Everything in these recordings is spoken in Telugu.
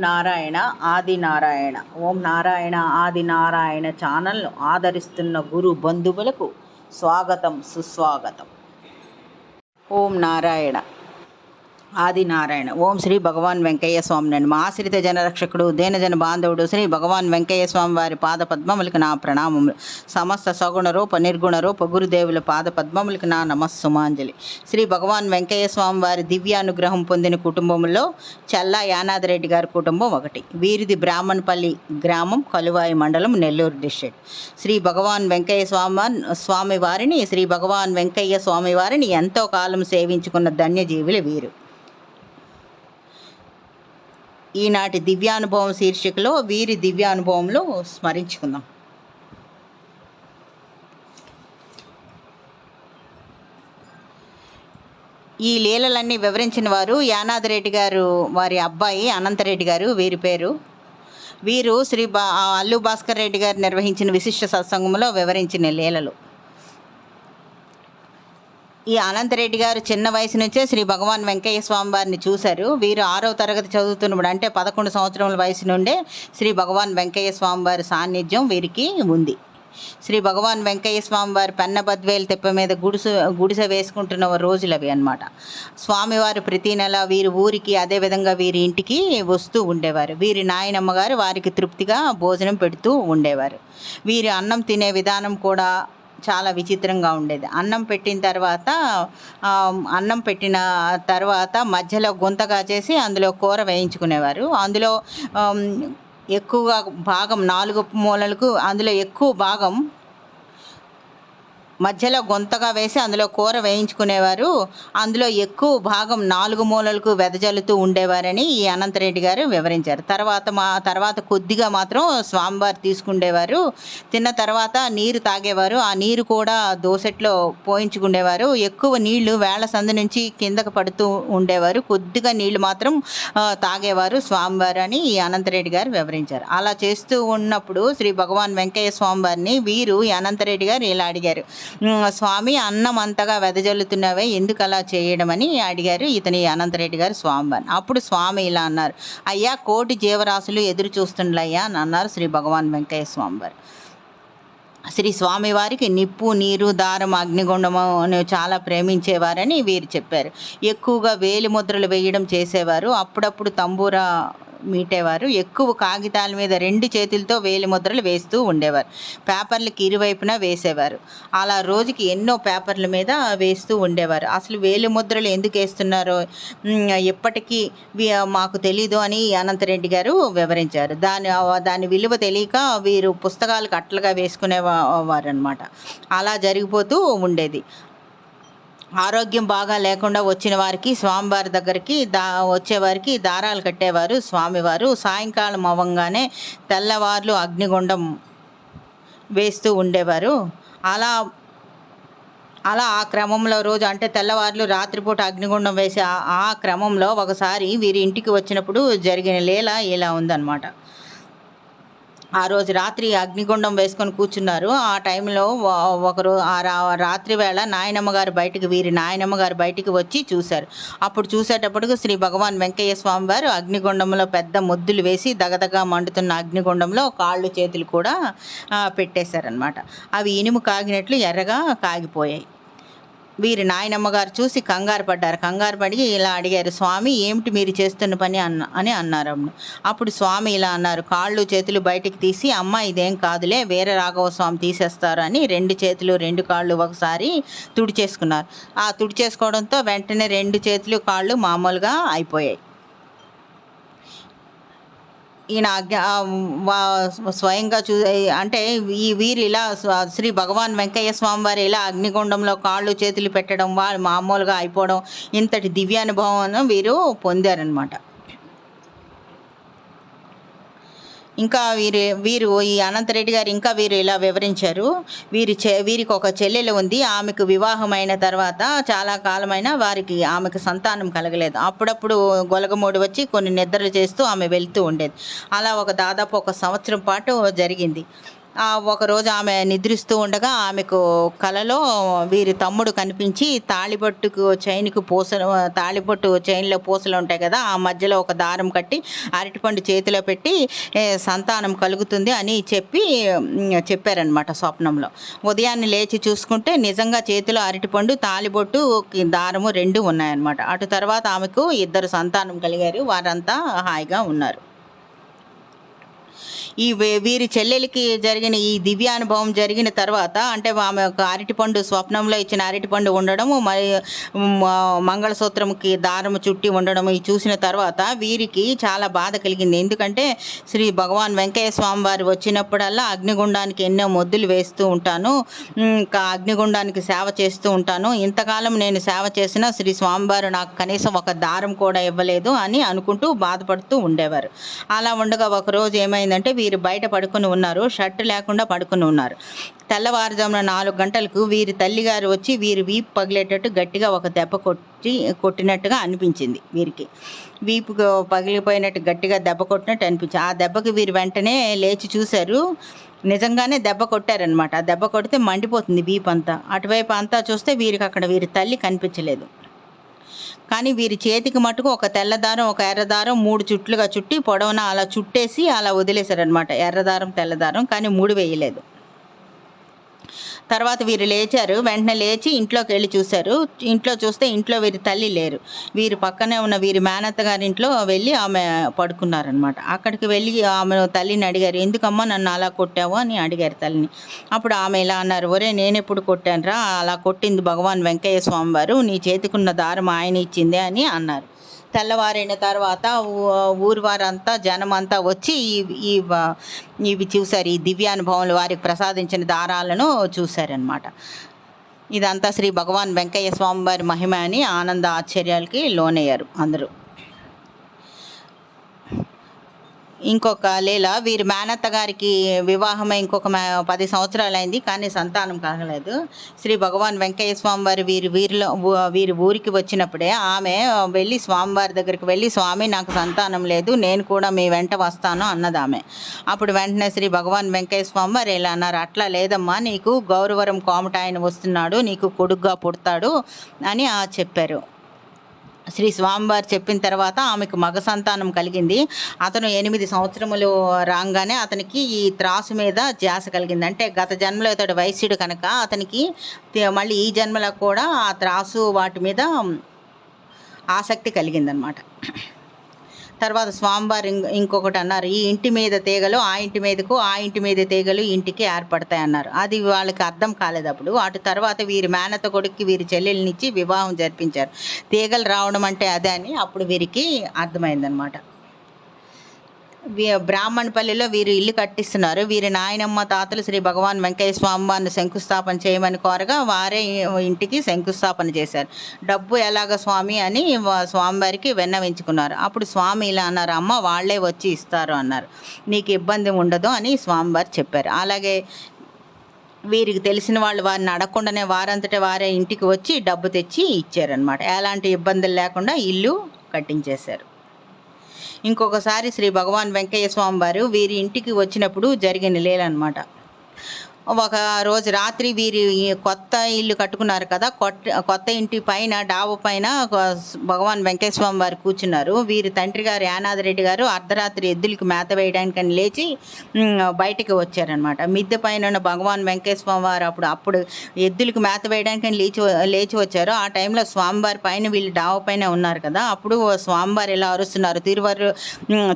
నారాయణ ఆది నారాయణ. ఓం నారాయణ ఆది నారాయణ ఛానల్ను ఆదరిస్తున్న గురు బంధువులకు స్వాగతం, సుస్వాగతం. ఓం నారాయణ ఆది నారాయణ. ఓం శ్రీ భగవాన్ వెంకయ్య స్వామినండి. మా ఆశ్రిత జనరక్షకుడు, దీనజన బాంధవుడు శ్రీ భగవాన్ వెంకయ్య స్వామి వారి పాద పద్మములకు నా ప్రణామములు. సమస్త సగుణ రూప నిర్గుణ రూప గురుదేవుల పాద పద్మములకు నా నమస్సుమాంజలి. శ్రీ భగవాన్ వెంకయ్య స్వామి వారి దివ్యానుగ్రహం పొందిన కుటుంబంలో చల్లా యానాదిరెడ్డి గారి కుటుంబం ఒకటి. వీరిది బ్రాహ్మణపల్లి గ్రామం, కలువాయి మండలం, నెల్లూరు డిస్ట్రిక్ట్. శ్రీ భగవాన్ వెంకయ్య స్వామి వారిని శ్రీ భగవాన్ వెంకయ్య స్వామి వారిని ఎంతో కాలం సేవించుకున్న ధన్యజీవులు వీరు. ఈనాటి దివ్యానుభవం శీర్షికలో వీరి దివ్యానుభవంలో స్మరించుకుందాం. ఈ లీలలన్నీ వివరించిన వారు యానాదిరెడ్డి గారు, వారి అబ్బాయి అనంతరెడ్డి గారు వీరి పేరు. వీరు శ్రీ అల్లు భాస్కర్ రెడ్డి గారు నిర్వహించిన విశిష్ట సత్సంగంలో వివరించిన లీలలు. ఈ అనంతరెడ్డి గారు చిన్న వయసు నుంచే శ్రీ భగవాన్ వెంకయ్య స్వామి వారిని చూశారు. వీరు 6వ తరగతి చదువుతున్నప్పుడు, అంటే 11 సంవత్సరముల వయసు నుండే శ్రీ భగవాన్ వెంకయ్య స్వామి వారి సాన్నిధ్యం వీరికి ఉంది. శ్రీ భగవాన్ వెంకయ్య స్వామి వారి పెన్నబద్వేలు తెప్ప మీద గుడిసె వేసుకుంటున్న రోజులు అవి అన్నమాట. స్వామివారు ప్రతి నెల వీరి ఊరికి, అదేవిధంగా వీరి ఇంటికి వస్తూ ఉండేవారు. వీరి నాయనమ్మ గారు వారికి తృప్తిగా భోజనం పెడుతూ ఉండేవారు. వీరి అన్నం తినే విధానం కూడా చాలా విచిత్రంగా ఉండేది. అన్నం పెట్టిన తర్వాత మధ్యలో గుంతగా చేసి అందులో కూర వేయించుకునేవారు. అందులో ఎక్కువగా భాగం 4 మూలలకు, అందులో ఎక్కువ భాగం మధ్యలో గొంతగా వేసి అందులో కూర వేయించుకునేవారు. అందులో ఎక్కువ భాగం 4 మూలలకు వెదజల్లుతూ ఉండేవారని ఈ అనంతరెడ్డి గారు వివరించారు. తర్వాత కొద్దిగా మాత్రం స్వామివారు తీసుకుండేవారు. తిన్న తర్వాత నీరు తాగేవారు. ఆ నీరు కూడా దోసెట్లో పోయించుకునేవారు. ఎక్కువ నీళ్లు వేళ్ల సందు నుంచి కిందకు పడుతూ ఉండేవారు. కొద్దిగా నీళ్లు మాత్రం తాగేవారు స్వామివారు అని ఈ అనంతరెడ్డి గారు వివరించారు. అలా చేస్తూ ఉన్నప్పుడు శ్రీ భగవాన్ వెంకయ్య స్వామి వారిని వీరు ఈ అనంతరెడ్డి గారు ఇలా అడిగారు, స్వామి అన్నం అంతగా వెదజల్లుతున్నవే, ఎందుకు అలా చేయడం అని అడిగారు ఇతని అనంతరెడ్డి గారు స్వామివారిని. అప్పుడు స్వామి ఇలా అన్నారు, అయ్యా కోటి జీవరాశులు ఎదురు చూస్తుండయ్యా అని అన్నారు శ్రీ భగవాన్ వెంకయ్య స్వామివారు. శ్రీ స్వామివారికి నిప్పు, నీరు, దారం, అగ్నిగుండము చాలా ప్రేమించేవారని వీరు చెప్పారు. ఎక్కువగా వేలి ముద్రలు వేయడం చేసేవారు. అప్పుడప్పుడు తంబూరా మీటేవారు. ఎక్కువ కాగితాల మీద 2 చేతులతో వేలి ముద్రలు వేస్తూ ఉండేవారు. పేపర్లకి ఇరువైపున వేసేవారు. అలా రోజుకి ఎన్నో పేపర్ల మీద వేస్తూ ఉండేవారు. అసలు వేలి ముద్రలు ఎందుకు వేస్తున్నారో ఇప్పటికీ మాకు తెలీదు అని అనంతరెడ్డి గారు వివరించారు. దాని విలువ తెలియక వీరు పుస్తకాలకు అట్లుగా వేసుకునేవారు అన్నమాట. అలా జరిగిపోతూ ఉండేది. ఆరోగ్యం బాగా లేకుండా వచ్చిన వారికి స్వామివారి దగ్గరికి వచ్చేవారికి దారాలు కట్టేవారు స్వామివారు. సాయంకాలం అవ్వంగానే తెల్లవార్లు అగ్నిగుండం వేస్తూ ఉండేవారు. అలా ఆ క్రమంలో రోజు, అంటే తెల్లవార్లు రాత్రిపూట అగ్నిగుండం వేసి ఆ క్రమంలో ఒకసారి వీరి ఇంటికి వచ్చినప్పుడు జరిగిన లీల ఇలా ఉందన్నమాట. ఆ రోజు రాత్రి అగ్నిగుండం వేసుకొని కూర్చున్నారు. ఆ టైంలో ఒకరు రాత్రి వేళ వీరి నాయనమ్మ గారు బయటికి వచ్చి చూశారు. అప్పుడు చూసేటప్పటికి శ్రీ భగవాన్ వెంకయ్య స్వామి వారు అగ్నిగుండంలో పెద్ద ముద్దులు వేసి దగదగా మండుతున్న అగ్నిగుండంలో కాళ్ళు చేతులు కూడా పెట్టేశారనమాట. అవి ఇనుము కాగినట్లు ఎర్రగా కాగిపోయాయి. వీరి నాయనమ్మ గారు చూసి కంగారు పడి ఇలా అడిగారు, స్వామి ఏమిటి మీరు చేస్తున్న పని అని అన్నారు. అప్పుడు స్వామి ఇలా అన్నారు, కాళ్ళు చేతులు బయటికి తీసి, అమ్మ ఇదేం కాదులే, వీర రాఘవ స్వామి తీసేస్తారు అని 2 చేతులు 2 కాళ్ళు ఒకసారి తుడిచేసుకున్నారు. ఆ తుడిచేసుకోవడంతో వెంటనే 2 చేతులు కాళ్ళు మామూలుగా అయిపోయాయి. ఈయన స్వయంగా అంటే వీరు ఇలా శ్రీ భగవాన్ వెంకయ్య స్వామి వారు ఇలా అగ్నిగుండంలో కాళ్ళు చేతులు పెట్టడం, వాళ్ళు మామూలుగా అయిపోవడం, ఇంతటి దివ్యానుభవం వీరు పొందారనమాట. ఇంకా వీరు ఈ అనంతరెడ్డి గారు ఇంకా వీరు ఇలా వివరించారు, వీరికి ఒక చెల్లెలు ఉంది. ఆమెకు వివాహమైన తర్వాత చాలా కాలమైన ఆమెకు సంతానం కలగలేదు. అప్పుడప్పుడు గొలగమూడి వచ్చి కొన్ని నిద్రలు చేస్తూ ఆమె వెళ్తూ ఉండేది. అలా దాదాపు 1 సంవత్సరం పాటు జరిగింది. ఒకరోజు ఆమె నిద్రిస్తూ ఉండగా ఆమెకు కలలో వీరి తమ్ముడు కనిపించి తాళిబొట్టు చైన్‌లో పూసలుంటాయి కదా! ఆ మధ్యలో ఒక దారం కట్టి అరటిపండు చేతిలో పెట్టి సంతానం కలుగుతుంది అని చెప్పారనమాట స్వప్నంలో. ఉదయాన్నే లేచి చూసుకుంటే నిజంగా చేతిలో అరటిపండు, తాళిబొట్టు, దారము 2 ఉన్నాయన్నమాట. అటు తర్వాత ఆమెకు 2 సంతానం కలిగారు. వారంతా హాయిగా ఉన్నారు. వీరి చెల్లెలికి జరిగిన ఈ దివ్యానుభవం జరిగిన తర్వాత, అంటే ఆమె ఒక అరటిపండు స్వప్నంలో ఇచ్చిన అరటిపండు ఉండడము, మరి మంగళసూత్రంకి దారము చుట్టి ఉండడము చూసిన తర్వాత వీరికి చాలా బాధ కలిగింది. ఎందుకంటే శ్రీ భగవాన్ వెంకయ్య స్వామి వారు వచ్చినప్పుడల్లా అగ్నిగుండానికి ఎన్నో మొద్దులు వేస్తూ ఉంటాను, ఇంకా అగ్నిగుండానికి సేవ చేస్తూ ఉంటాను. ఇంతకాలం నేను సేవ చేసినా శ్రీ స్వామివారు నాకు కనీసం ఒక దారం కూడా ఇవ్వలేదు అని అనుకుంటూ బాధపడుతూ ఉండేవారు. అలా ఉండగా ఒకరోజు ఏమైందంటే, వీరు బయట పడుకుని ఉన్నారు. షర్ట్ లేకుండా పడుకుని ఉన్నారు. తెల్లవారుజామున 4 గంటలకు వీరి తల్లిగారు వచ్చి వీరి వీపు పగిలేటట్టు గట్టిగా ఒక దెబ్బ కొట్టినట్టుగా అనిపించింది వీరికి. వీపు పగిలిపోయినట్టు గట్టిగా దెబ్బ కొట్టినట్టు అనిపించింది. ఆ దెబ్బకి వీరు వెంటనే లేచి చూశారు. నిజంగానే దెబ్బ కొట్టారనమాట. ఆ దెబ్బ కొడితే మండిపోతుంది వీపంతా. అటువైపు అంతా చూస్తే వీరి తల్లి కనిపించలేదు. కానీ వీరి చేతికి మటుకు ఒక తెల్లదారం, ఒక ఎర్రదారం 3 చుట్లుగా చుట్టి పొడవునా అలా చుట్టేసి అలా వదిలేశారనమాట. ఎర్రదారం, తెల్లదారం, కానీ ముడి వేయలేదు. తర్వాత వీరు లేచారు. వెంటనే లేచి ఇంట్లోకి వెళ్ళి చూశారు. ఇంట్లో చూస్తే ఇంట్లో వీరి తల్లి లేరు. వీరు పక్కనే ఉన్న వీరి మేనత్త గారి ఇంట్లో వెళ్ళి ఆమె పడుకున్నారనమాట. అక్కడికి వెళ్ళి ఆమె తల్లిని అడిగారు, ఎందుకమ్మా నన్ను అలా కొట్టావు అని అడిగారు తల్లిని. అప్పుడు ఆమె ఇలా అన్నారు, ఒరే నేనెప్పుడు కొట్టానురా, అలా కొట్టింది భగవాన్ వెంకయ్య స్వామి వారు, నీ చేతికున్న దారం ఆయన ఇచ్చిందే అని అన్నారు. తెల్లవారిన తర్వాత ఊరు వారంతా జనమంతా వచ్చి ఇవి చూశారు. ఈ దివ్యానుభవంలో వారికి ప్రసాదించిన దారాలను చూశారనమాట. ఇదంతా శ్రీ భగవాన్ వెంకయ్య స్వామి వారి మహిమ అని ఆనంద ఆశ్చర్యాలకి లోనయ్యారు అందరూ. ఇంకొక లీల, వీరి మేనత్త గారికి వివాహమై ఇంకొక 10 సంవత్సరాలైంది, కానీ సంతానం కలగలేదు. శ్రీ భగవాన్ వెంకయ్య స్వామి వారు వీరి ఊరికి వచ్చినప్పుడే ఆమె వెళ్ళి స్వామివారి దగ్గరికి వెళ్ళి, స్వామి నాకు సంతానం లేదు, నేను కూడా మీ వెంట వస్తాను అన్నదామె. అప్పుడు వెంటనే శ్రీ భగవాన్ వెంకయ్య స్వామి వారు ఇలా అన్నారు, అట్లా లేదమ్మా, నీకు గౌరవరం కోమట ఆయన వస్తున్నాడు, నీకు కొడుగ్గా పుడతాడు అని చెప్పారు. శ్రీ స్వామివారు చెప్పిన తర్వాత ఆమెకు మగ సంతానం కలిగింది. అతను 8 సంవత్సరములు రాగానే అతనికి ఈ త్రాసు మీద ధ్యాస కలిగింది. అంటే గత జన్మలో ఇతడు వైశ్యుడు కనుక అతనికి మళ్ళీ ఈ జన్మలో కూడా ఆ త్రాసు వాటి మీద ఆసక్తి కలిగిందనమాట. తర్వాత స్వామివారు ఇంకొకటి అన్నారు, ఈ ఇంటి మీద తీగలు ఆ ఇంటి మీదకు, ఆ ఇంటి మీద తీగలు ఇంటికి ఏర్పడతాయి అన్నారు. అది వాళ్ళకి అర్థం కాలేదు అప్పుడు. అటు తర్వాత వీరి మేనత్త కొడుక్కి వీరి చెల్లెల్నిచ్చి వివాహం జరిపించారు. తీగలు రావడం అంటే అదే అని అప్పుడు వీరికి అర్థమైందనమాట. బ్రాహ్మణపల్లిలో వీరు ఇల్లు కట్టిస్తున్నారు. వీరి నాయనమ్మ తాతలు శ్రీ భగవాన్ వెంకయ్య స్వామి వారిని శంకుస్థాపన చేయమని కోరగా వారే ఇంటికి శంకుస్థాపన చేశారు. డబ్బు ఎలాగ స్వామి అని స్వామివారికి విన్నవించుకున్నారు. అప్పుడు స్వామి ఇలా అన్నారు, అమ్మ వాళ్ళే వచ్చి ఇస్తారు అన్నారు, నీకు ఇబ్బంది ఉండదు అని స్వామివారు చెప్పారు. అలాగే వీరికి తెలిసిన వాళ్ళు వారిని అడగకుండానే వారంతటా వారే ఇంటికి వచ్చి డబ్బు తెచ్చి ఇచ్చారనమాట. ఎలాంటి ఇబ్బందులు లేకుండా ఇల్లు కట్టించేశారు. ఇంకొకసారి శ్రీ భగవాన్ వెంకయ్య స్వామి వారు వీరి ఇంటికి వచ్చినప్పుడు జరిగిన లీల అనమాట. ఒక రోజు రాత్రి వీరి కొత్త ఇల్లు కట్టుకున్నారు కదా, కొత్త ఇంటి పైన డాబా పైన భగవాన్ వెంకయ్య స్వామి వారు కూర్చున్నారు. వీరి తండ్రి గారు యానాదిరెడ్డి గారు అర్ధరాత్రి ఎద్దులకి మేత వేయడానికని లేచి బయటికి వచ్చారనమాట. మిద్దె పైన ఉన్న భగవాన్ వెంకయ్య స్వామి వారు అప్పుడు ఎద్దులకి మేత వేయడానికని లేచి వచ్చారు. ఆ టైంలో స్వామివారి పైన వీళ్ళు డాబా పైన ఉన్నారు కదా, అప్పుడు స్వామివారు ఇలా అరుస్తున్నారు,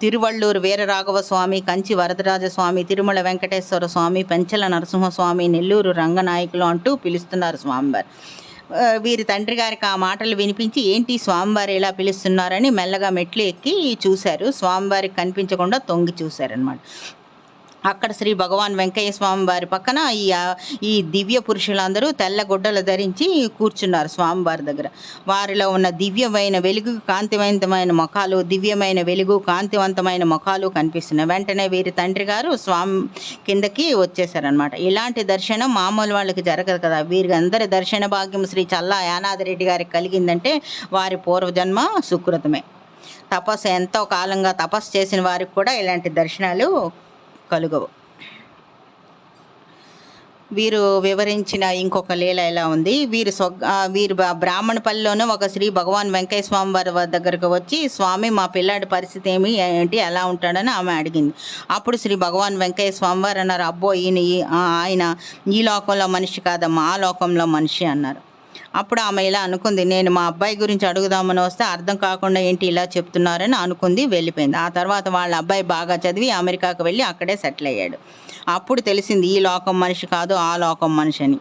తిరువళ్ళూరు వీరరాఘవ స్వామి, కంచి వరదరాజ స్వామి, తిరుమల వెంకటేశ్వర స్వామి, పెంచల నరసింహస్వామి, నెల్లూరు రంగనాయకులు అంటూ పిలుస్తున్నారు స్వామివారు. వీరి తండ్రి గారికి ఆ మాటలు వినిపించి ఏంటి స్వామివారు ఇలా పిలుస్తున్నారని మెల్లగా మెట్లు ఎక్కి చూశారు. స్వామివారికి కనిపించకుండా తొంగి చూశారనమాట. అక్కడ శ్రీ భగవాన్ వెంకయ్య స్వామి వారి పక్కన ఈ దివ్య పురుషులందరూ తెల్ల గుడ్డలు ధరించి కూర్చున్నారు స్వామివారి దగ్గర. వారిలో ఉన్న దివ్యమైన వెలుగు, కాంతివంతమైన ముఖాలు, దివ్యమైన వెలుగు, కాంతివంతమైన ముఖాలు కనిపిస్తున్నాయి. వెంటనే వీరి తండ్రి గారు స్వామి కిందకి వచ్చేసారనమాట. ఇలాంటి దర్శనం మామూలు వాళ్ళకి జరగదు కదా. వీరి అందరి దర్శన భాగ్యం శ్రీ చల్లా యానాదిరెడ్డి గారికి కలిగిందంటే వారి పూర్వజన్మ సుకృతమే. ఎంతో కాలంగా తపస్సు చేసిన వారికి కూడా ఇలాంటి దర్శనాలు కలుగవు. వీరు వివరించిన ఇంకొక లీల ఎలా ఉంది. వీరు బ్రాహ్మణపల్లిలోనే ఒక శ్రీ భగవాన్ వెంకయ్య స్వామి వారి దగ్గరకు వచ్చి, స్వామి మా పిల్లాడి పరిస్థితి ఏంటి, ఎలా ఉంటాడని ఆమె అడిగింది. అప్పుడు శ్రీ భగవాన్ వెంకయ్య స్వామి వారు అన్నారు, అబ్బో ఆయన ఈ లోకంలో మనిషి కాదమ్మా, ఆ లోకంలో మనిషి అన్నారు. అప్పుడు ఆమె ఇలా అనుకుంది, నేను మా అబ్బాయి గురించి అడుగుదామని వస్తే అర్థం కాకుండా ఏంటి ఇలా చెప్తున్నారని అనుకుంది, వెళ్ళిపోయింది. ఆ తర్వాత వాళ్ళ అబ్బాయి బాగా చదివి అమెరికాకు వెళ్ళి అక్కడే సెటిల్ అయ్యాడు. అప్పుడు తెలిసింది ఈ లోకం మనిషి కాదు, ఆ లోకం మనిషి అని.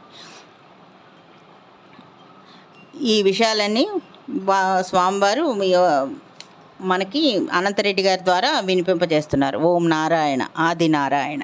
ఈ విషయాలన్నీ స్వామివారు మనకి అనంతరెడ్డి గారి ద్వారా వినిపింపజేస్తున్నారు. ఓం నారాయణ, ఆది నారాయణ.